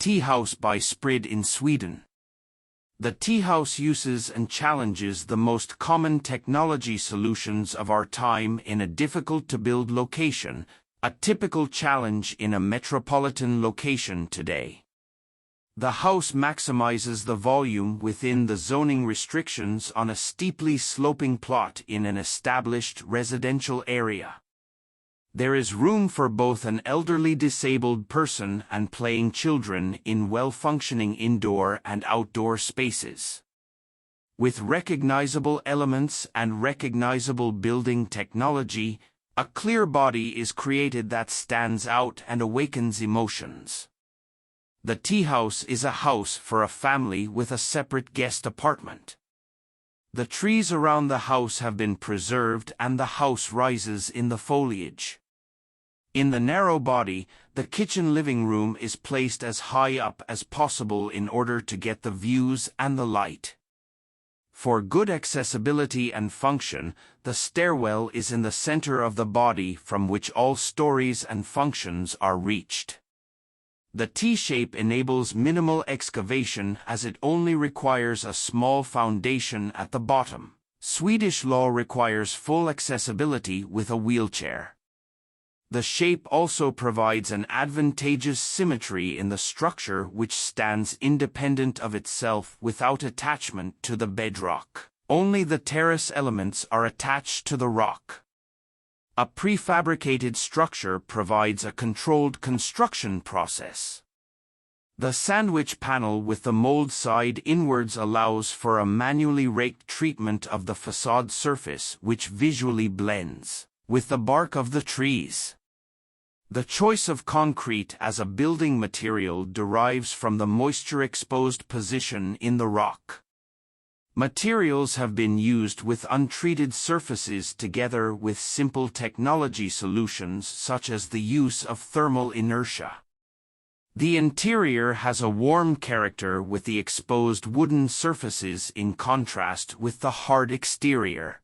tea house by Spridd in Sweden. The tea house uses and challenges the most common technology solutions of our time in a difficult-to-build location, a typical challenge in a metropolitan location today. The house maximizes the volume within the zoning restrictions on a steeply sloping plot in an established residential area. There is room for both an elderly disabled person and playing children in well-functioning indoor and outdoor spaces. With recognizable elements and recognizable building technology, a clear body is created that stands out and awakens emotions. The tea house is a house for a family with a separate guest apartment. The trees around the house have been preserved and the house rises in the foliage. In the narrow body, the kitchen living room is placed as high up as possible in order to get the views and the light. For good accessibility and function, the stairwell is in the center of the body from which all stories and functions are reached. The T-shape enables minimal excavation as it only requires a small foundation at the bottom. Swedish law requires full accessibility with a wheelchair. The shape also provides an advantageous symmetry in the structure which stands independent of itself without attachment to the bedrock. Only the terrace elements are attached to the rock. A prefabricated structure provides a controlled construction process. The sandwich panel with the mold side inwards allows for a manually raked treatment of the facade surface which visually blends with the bark of the trees. The choice of concrete as a building material derives from the moisture-exposed position in the rock. Materials have been used with untreated surfaces together with simple technology solutions such as the use of thermal inertia. The interior has a warm character with the exposed wooden surfaces in contrast with the hard exterior.